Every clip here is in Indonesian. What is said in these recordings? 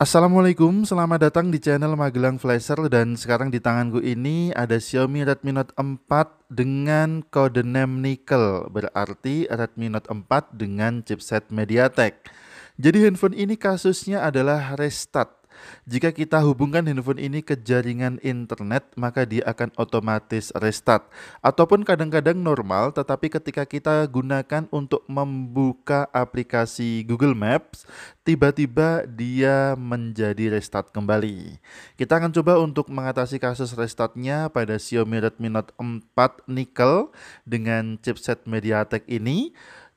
Assalamualaikum, selamat datang di channel Magelang Flasher dan sekarang di tanganku ini ada Xiaomi Redmi Note 4 dengan kode NAND Nickel, berarti Redmi Note 4 dengan chipset MediaTek. Jadi handphone ini kasusnya adalah restart. Jika kita hubungkan handphone ini ke jaringan internet, maka dia akan otomatis restart. Ataupun kadang-kadang normal, tetapi ketika kita gunakan untuk membuka aplikasi Google Maps, tiba-tiba dia menjadi restart kembali. Kita akan coba untuk mengatasi kasus restartnya pada Xiaomi Redmi Note 4 Nickel dengan chipset MediaTek ini.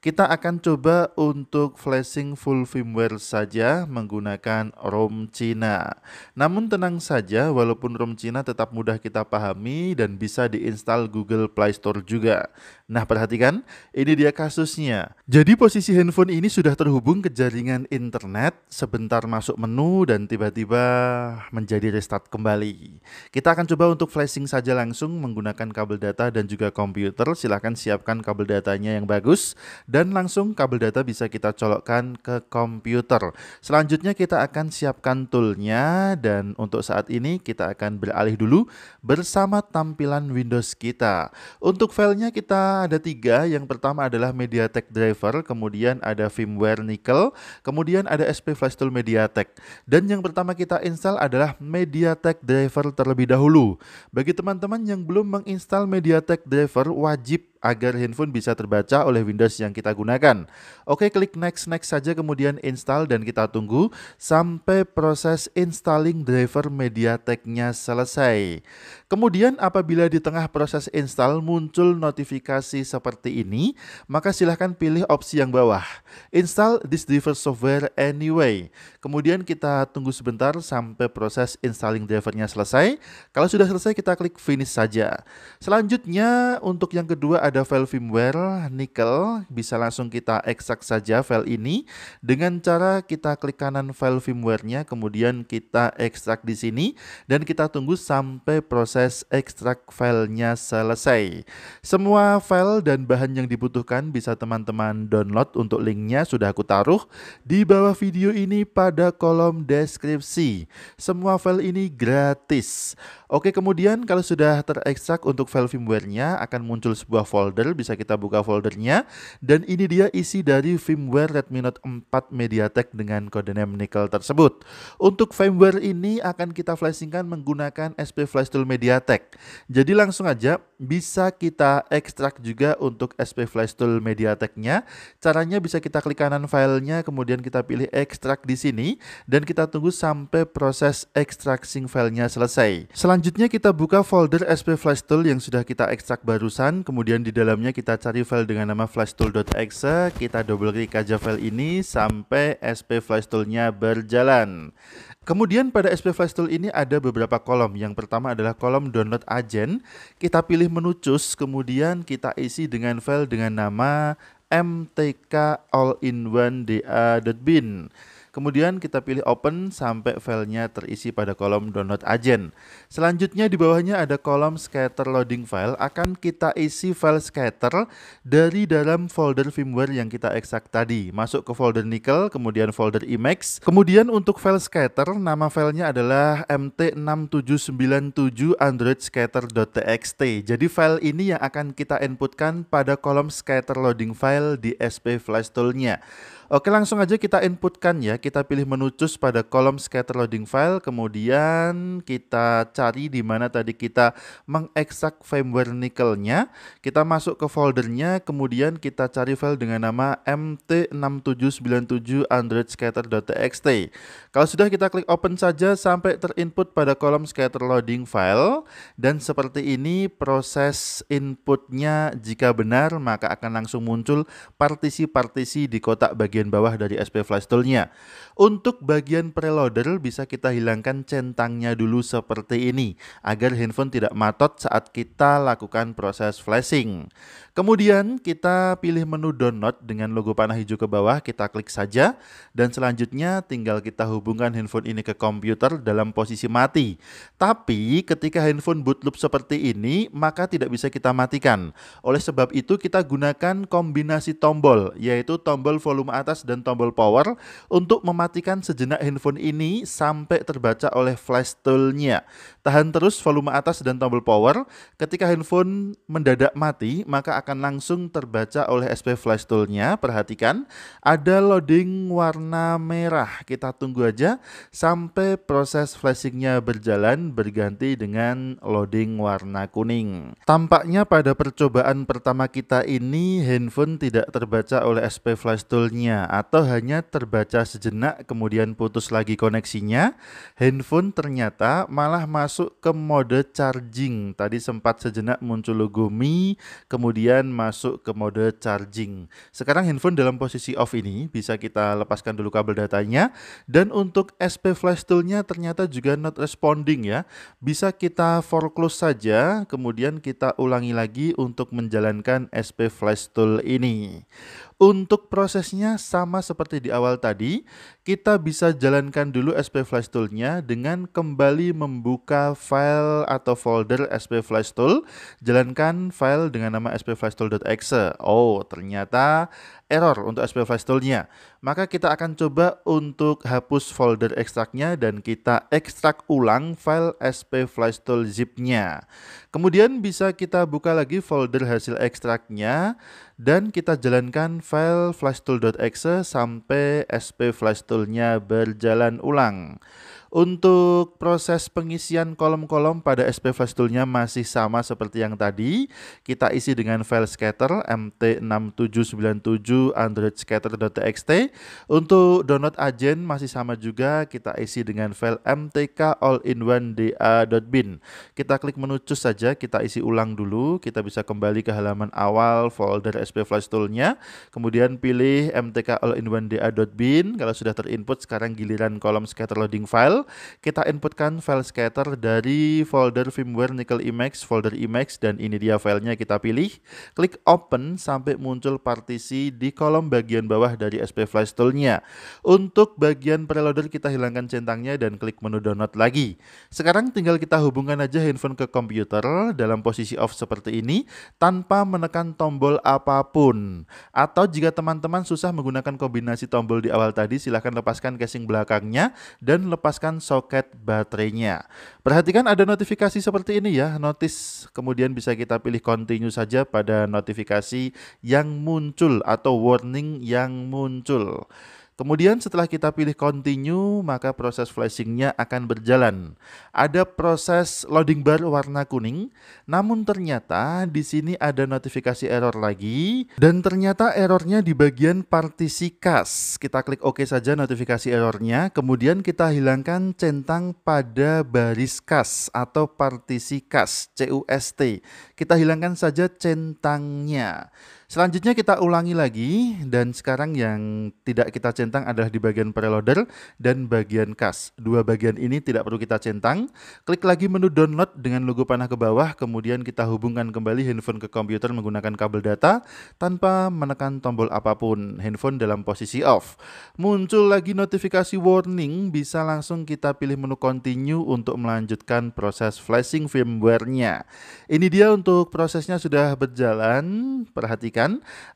Kita akan coba untuk flashing full firmware saja menggunakan ROM Cina. Namun tenang saja, walaupun ROM Cina tetap mudah kita pahami dan bisa diinstal Google Play Store juga. Nah, perhatikan, ini dia kasusnya. Jadi posisi handphone ini sudah terhubung ke jaringan internet, sebentar masuk menu dan tiba-tiba menjadi restart kembali. Kita akan coba untuk flashing saja langsung menggunakan kabel data dan juga komputer. Silahkan siapkan kabel datanya yang bagus dan langsung kabel data bisa kita colokkan ke komputer. Selanjutnya kita akan siapkan toolnya dan untuk saat ini kita akan beralih dulu bersama tampilan Windows kita. Untuk filenya kita ada 3. Yang pertama adalah MediaTek driver, kemudian ada firmware Nickel, kemudian ada SP Flash Tool MediaTek. Dan yang pertama kita install adalah MediaTek driver terlebih dahulu. Bagi teman-teman yang belum menginstal MediaTek driver, wajib agar handphone bisa terbaca oleh Windows yang kita gunakan. Oke, klik next saja kemudian install dan kita tunggu sampai proses installing driver MediaTek-nya selesai. Kemudian apabila di tengah proses install muncul notifikasi seperti ini, maka silahkan pilih opsi yang bawah. Install this driver software anyway. Kemudian kita tunggu sebentar sampai proses installing drivernya selesai. Kalau sudah selesai kita klik finish saja. Selanjutnya untuk yang kedua ada file firmware Nickel, bisa langsung kita ekstrak saja file ini dengan cara kita klik kanan file firmware-nya, kemudian kita ekstrak di sini dan kita tunggu sampai proses ekstrak filenya selesai. Semua file dan bahan yang dibutuhkan bisa teman-teman download, untuk linknya sudah aku taruh di bawah video ini pada kolom deskripsi. Semua file ini gratis. Oke, kemudian kalau sudah terekstrak untuk file firmware-nya akan muncul sebuah folder, bisa kita buka foldernya dan ini dia isi dari firmware Redmi Note 4 MediaTek dengan kode NAND Nickel tersebut. Untuk firmware ini akan kita flashingkan menggunakan SP Flash Tool MediaTek. Jadi langsung aja bisa kita ekstrak juga untuk SP Flash Tool MediaTek-nya. Caranya bisa kita klik kanan filenya, kemudian kita pilih ekstrak di sini dan kita tunggu sampai proses extracting filenya selesai. Selanjutnya kita buka folder SP Flash Tool yang sudah kita ekstrak barusan, kemudian di dalamnya kita cari file dengan nama flashtool.exe, kita double klik aja file ini sampai SP Flash Tool-nya berjalan. Kemudian pada SP Flash Tool ini ada beberapa kolom. Yang pertama adalah kolom download agent. Kita pilih menu choose, kemudian kita isi dengan file dengan nama mtk all-in-one.da.bin. Kemudian kita pilih open sampai filenya terisi pada kolom download agent. Selanjutnya di bawahnya ada kolom scatter loading file. Akan kita isi file scatter dari dalam folder firmware yang kita ekstrak tadi. Masuk ke folder Nickel, kemudian folder Emacs. Kemudian untuk file scatter, nama filenya adalah mt6797 android scatter.txt. Jadi file ini yang akan kita inputkan pada kolom scatter loading file di SP Flash Tool-nya. Oke, langsung aja kita inputkan ya. Kita pilih menu choose pada kolom scatter loading file, kemudian kita cari di mana tadi kita mengekstrak firmware Nickel-nya. Kita masuk ke foldernya, kemudian kita cari file dengan nama mt6797 android scatter.txt. Kalau sudah, kita klik open saja sampai terinput pada kolom scatter loading file dan seperti ini proses inputnya. Jika benar maka akan langsung muncul partisi-partisi di kotak bagian bawah dari SP Flash Tool-nya. Untuk bagian preloader bisa kita hilangkan centangnya dulu seperti ini agar handphone tidak matot saat kita lakukan proses flashing. Kemudian kita pilih menu download dengan logo panah hijau ke bawah, kita klik saja dan selanjutnya tinggal kita hubungkan handphone ini ke komputer dalam posisi mati. Tapi ketika handphone boot loop seperti ini maka tidak bisa kita matikan. Oleh sebab itu kita gunakan kombinasi tombol, yaitu tombol volume atas dan tombol power untuk mematikan sejenak handphone ini sampai terbaca oleh flash tool-nya. Tahan terus volume atas dan tombol power. Ketika handphone mendadak mati, maka akan langsung terbaca oleh SP flash tool-nya. Perhatikan, ada loading warna merah. Kita tunggu aja sampai proses flashing-nya berjalan berganti dengan loading warna kuning. Tampaknya pada percobaan pertama kita ini handphone tidak terbaca oleh SP flash tool-nya atau hanya terbaca sejenak kemudian putus lagi koneksinya. Handphone ternyata malah masuk ke mode charging. Tadi sempat sejenak muncul logo Mi, kemudian masuk ke mode charging. Sekarang handphone dalam posisi off ini, bisa kita lepaskan dulu kabel datanya. Dan untuk SP flash tool-nya ternyata juga not responding ya. Bisa kita foreclose saja, kemudian kita ulangi lagi untuk menjalankan SP flash tool ini. Untuk prosesnya sama seperti di awal tadi, kita bisa jalankan dulu SP flash tool-nya dengan kembali membuka file atau folder SP flash tool. Jalankan file dengan nama spflashtool.exe. Oh, ternyata error untuk SP flash tool-nya. Maka kita akan coba untuk hapus folder ekstraknya dan kita ekstrak ulang file SP flash tool zip-nya. Kemudian bisa kita buka lagi folder hasil ekstraknya dan kita jalankan file flashtool.exe sampai SP flash tool-nya berjalan ulang. Untuk proses pengisian kolom-kolom pada SP flash tool-nya masih sama seperti yang tadi. Kita isi dengan file scatter mt6797 androidscatter.txt. Untuk download agent masih sama juga, kita isi dengan file mtk all-in-one-da.bin. Kita klik menu choose saja, kita isi ulang dulu. Kita bisa kembali ke halaman awal folder SP flash tool-nya. Kemudian pilih mtk all-in-one-da.bin. Kalau sudah terinput, sekarang giliran kolom scatter loading file. Kita inputkan file scatter dari folder firmware Nickel Emacs, folder Emacs, dan ini dia filenya. Kita pilih, klik open sampai muncul partisi di kolom bagian bawah dari SP flash tool-nya. Untuk bagian preloader kita hilangkan centangnya dan klik menu download lagi. Sekarang tinggal kita hubungkan aja handphone ke komputer dalam posisi off seperti ini tanpa menekan tombol apapun. Atau jika teman-teman susah menggunakan kombinasi tombol di awal tadi, silahkan lepaskan casing belakangnya dan lepaskan soket baterainya. Perhatikan ada notifikasi seperti ini ya, notice. Kemudian bisa kita pilih continue saja pada notifikasi yang muncul atau warning yang muncul. Kemudian setelah kita pilih continue, maka proses flashingnya akan berjalan. Ada proses loading bar warna kuning, namun ternyata di sini ada notifikasi error lagi, dan ternyata errornya di bagian partisi cache. Kita klik OK saja notifikasi errornya, kemudian kita hilangkan centang pada baris cache atau partisi cache, CUST. Kita hilangkan saja centangnya. Selanjutnya kita ulangi lagi, dan sekarang yang tidak kita centang adalah di bagian preloader dan bagian cache. Dua bagian ini tidak perlu kita centang. Klik lagi menu download dengan logo panah ke bawah, kemudian kita hubungkan kembali handphone ke komputer menggunakan kabel data tanpa menekan tombol apapun. Handphone dalam posisi off. Muncul lagi notifikasi warning, bisa langsung kita pilih menu continue untuk melanjutkan proses flashing firmware-nya. Ini dia untuk prosesnya sudah berjalan. Perhatikan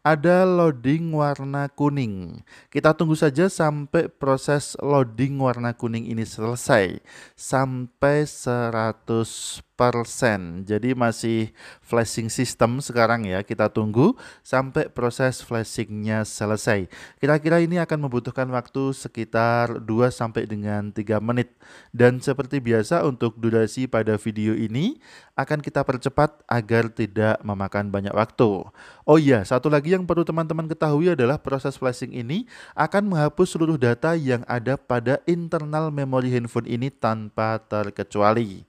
ada loading warna kuning. Kita tunggu saja sampai proses loading warna kuning ini selesai sampai 100%. Jadi masih flashing system sekarang ya. Kita tunggu sampai proses flashingnya selesai. Kira-kira ini akan membutuhkan waktu sekitar 2 sampai dengan 3 menit. Dan seperti biasa untuk durasi pada video ini akan kita percepat agar tidak memakan banyak waktu. Oh iya, satu lagi yang perlu teman-teman ketahui adalah proses flashing ini akan menghapus seluruh data yang ada pada internal memori handphone ini tanpa terkecuali.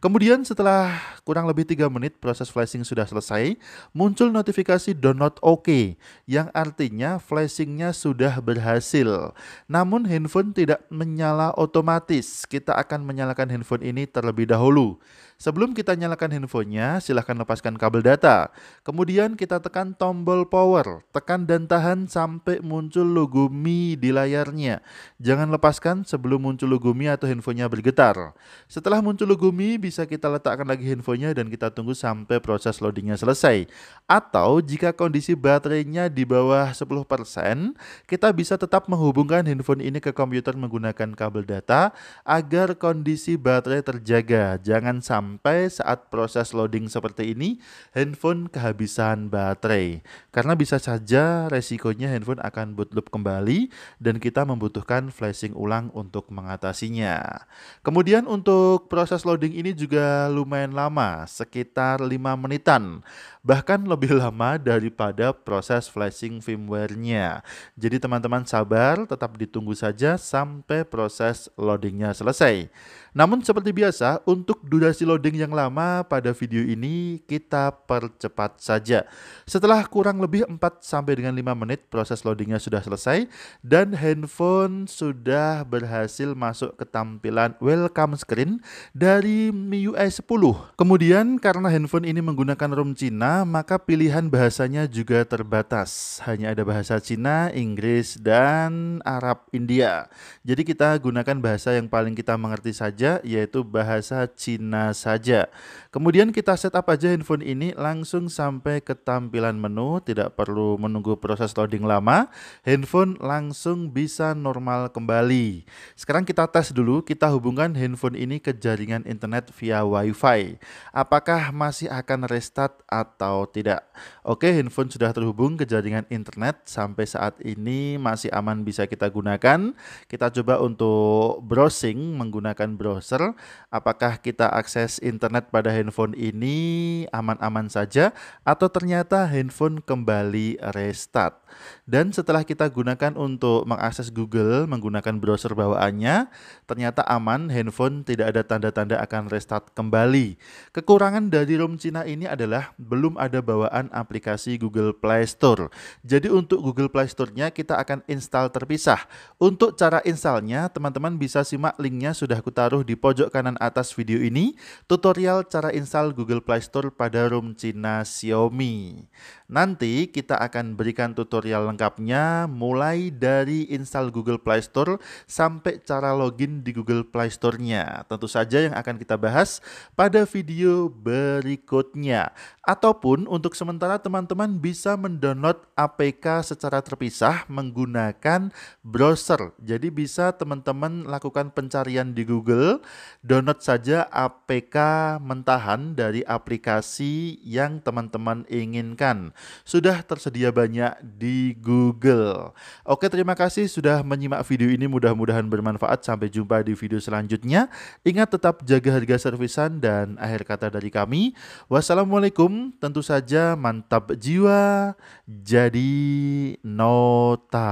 Kemudian setelah kurang lebih 3 menit proses flashing sudah selesai, muncul notifikasi download OK, yang artinya flashingnya sudah berhasil. Namun handphone tidak menyala otomatis, kita akan menyalakan handphone ini terlebih dahulu. Sebelum kita nyalakan handphonenya, silahkan lepaskan kabel data. Kemudian kita tekan tombol power, tekan dan tahan sampai muncul logo Mi di layarnya. Jangan lepaskan sebelum muncul logo Mi atau handphonenya bergetar. Setelah muncul logo Mi, bisa kita letakkan lagi handphonenya dan kita tunggu sampai proses loadingnya selesai. Atau jika kondisi baterainya di bawah 10%, kita bisa tetap menghubungkan handphone ini ke komputer menggunakan kabel data agar kondisi baterai terjaga. Jangan sampai saat proses loading seperti ini handphone kehabisan baterai. Karena bisa saja resikonya handphone akan bootloop kembali dan kita membutuhkan flashing ulang untuk mengatasinya. Kemudian untuk proses loading ini juga lumayan lama, sekitar 5 menitan. Bahkan lebih lama daripada proses flashing firmware-nya. Jadi teman-teman sabar, tetap ditunggu saja sampai proses loadingnya selesai. Namun seperti biasa, untuk durasi loading yang lama pada video ini kita percepat saja. Setelah kurang lebih 4 sampai dengan 5 menit proses loadingnya sudah selesai dan handphone sudah berhasil masuk ke tampilan welcome screen dari MIUI 10. Kemudian karena handphone ini menggunakan ROM Cina, maka pilihan bahasanya juga terbatas. Hanya ada bahasa Cina, Inggris, dan Arab India. Jadi kita gunakan bahasa yang paling kita mengerti saja, yaitu bahasa Cina saja. Kemudian kita setup aja handphone ini langsung sampai ke tampilan menu, tidak perlu menunggu proses loading lama. Handphone langsung bisa normal kembali. Sekarang kita tes dulu, kita hubungkan handphone ini ke jaringan internet via WiFi. Apakah masih akan restart atau tidak? Oke, handphone sudah terhubung ke jaringan internet, sampai saat ini masih aman bisa kita gunakan. Kita coba untuk browsing menggunakan browser. Apakah kita akses internet pada handphone ini aman-aman saja atau ternyata handphone kembali restart. Dan setelah kita gunakan untuk mengakses Google menggunakan browser bawaannya, ternyata aman, handphone tidak ada tanda-tanda akan restart kembali. Kekurangan dari ROM Cina ini adalah belum ada bawaan aplikasi Google Play Store. Jadi untuk Google Play Store-nya kita akan install terpisah. Untuk cara installnya, teman-teman bisa simak linknya sudah aku taruh di pojok kanan atas video ini, tutorial cara install Google Play Store pada ROM Cina Xiaomi. Nanti kita akan berikan tutorial lengkapnya mulai dari install Google Play Store sampai cara login di Google Play Store-nya. Tentu saja yang akan kita bahas pada video berikutnya. Ataupun untuk sementara teman-teman bisa mendownload APK secara terpisah menggunakan browser. Jadi bisa teman-teman lakukan pencarian di Google, download saja APK mentahan dari aplikasi yang teman-teman inginkan. Sudah tersedia banyak di Google. Oke, terima kasih sudah menyimak video ini, mudah-mudahan bermanfaat. Sampai jumpa di video selanjutnya. Ingat tetap jaga harga servisan dan akhir kata dari kami. Wassalamualaikum, tentu saja mantap jiwa, jadi nota.